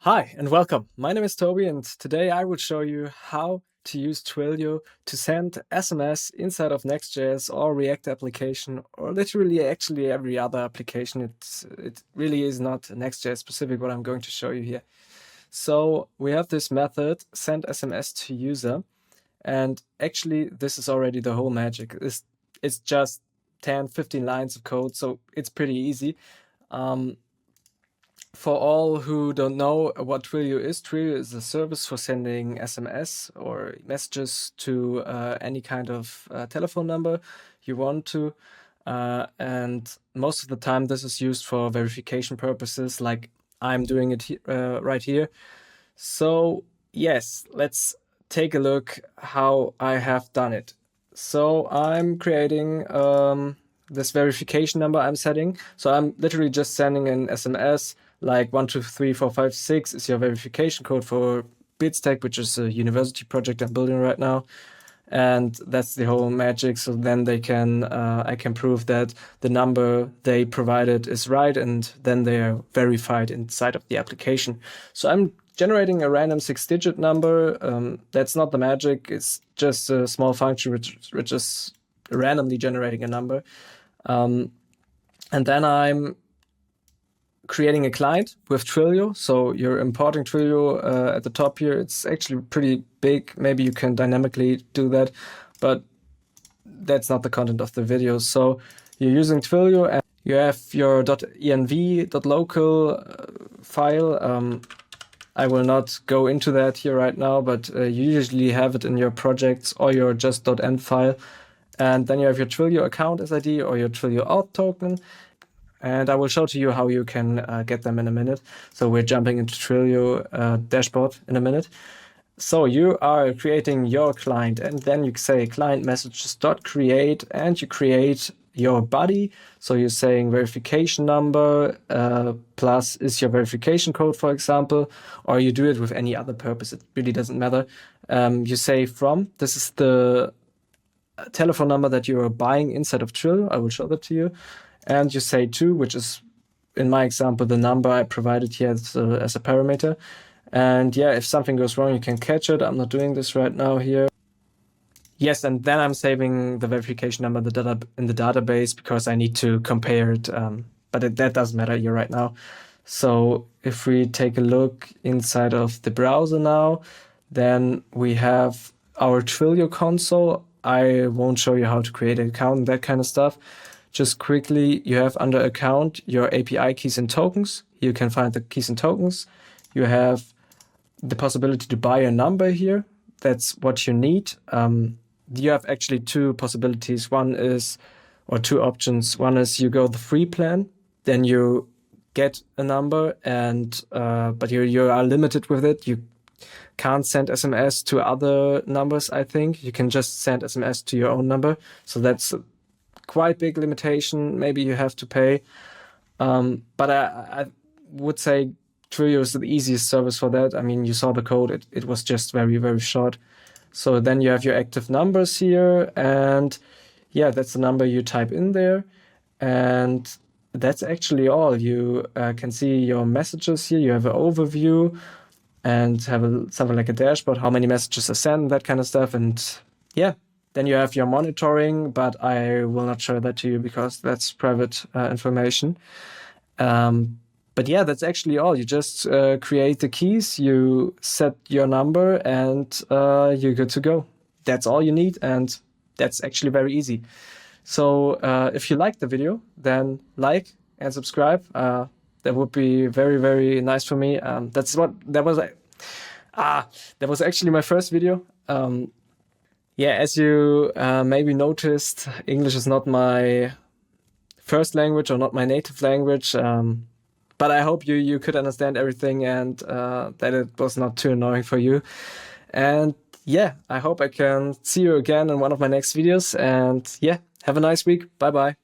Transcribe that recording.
Hi and welcome. My name is Toby and today I will show you how to use Twilio to send SMS inside of Next.js or React application or literally actually every other application. It really is not Next.js specific what I'm going to show you here. So we have this method send SMS to user, and actually this is already the whole magic. It's just 10-15 lines of code, so it's pretty easy. For all who don't know what Twilio is a service for sending SMS or messages to any kind of telephone number you want to. And most of the time this is used for verification purposes, like I'm doing it right here. So yes, let's take a look how I have done it. So I'm creating this verification number I'm setting. So I'm literally just sending an SMS like 1, 2, 3, 4, 5, 6 is your verification code for Bitstack, which is a university project I'm building right now. And that's the whole magic. So then they can, I can prove that the number they provided is right, and then they are verified inside of the application. So I'm generating a random 6-digit number. That's not the magic. It's just a small function which is randomly generating a number. And then I'm creating a client with Twilio. So you're importing Twilio at the top here. It's actually pretty big. Maybe you can dynamically do that, but that's not the content of the video. So you're using Twilio and you have your .env.local file. I will not go into that here right now, but you usually have it in your projects or your just .env file. And then you have your Twilio account SID or your Twilio auth token. And I will show to you how you can get them in a minute. So we're jumping into Twilio dashboard in a minute. So you are creating your client, and then you say client messages.create, and you create your body. So you're saying verification number plus is your verification code, for example, or you do it with any other purpose. It really doesn't matter. You say from, this is the telephone number that you are buying inside of Twilio. I will show that to you. And you say to, which is, in my example, the number I provided here as a parameter. And yeah, if something goes wrong, you can catch it. I'm not doing this right now here. Yes, and then I'm saving the verification number in the database because I need to compare it. But that doesn't matter here right now. So if we take a look inside of the browser now, then we have our Twilio console. I won't show you how to create an account and that kind of stuff. Just quickly, you have under account your API keys and tokens. You can find the keys and tokens. You have the possibility to buy a number here. That's what you need. You have actually two possibilities. Two options. One is you go the free plan, then you get a number, and but you are limited with it. You can't send SMS to other numbers, I think. You can just send SMS to your own number. So that's quite big limitation. Maybe you have to pay. But I would say Twilio is the easiest service for that. I mean, you saw the code. It was just very, very short. So then you have your active numbers here. And yeah, that's the number you type in there. And that's actually all. You can see your messages here. You have an overview and have something like a dashboard, how many messages are sent, that kind of stuff. And yeah. Then you have your monitoring, but I will not show that to you because that's private information. But yeah, that's actually all. You just create the keys, you set your number, and you're good to go. That's all you need, and that's actually very easy. So if you liked the video, then like and subscribe. That would be very, very nice for me. That was actually my first video. Yeah, as you maybe noticed, English is not my first language or not my native language, but I hope you could understand everything and that it was not too annoying for you. And yeah, I hope I can see you again in one of my next videos. And yeah, have a nice week. Bye-bye.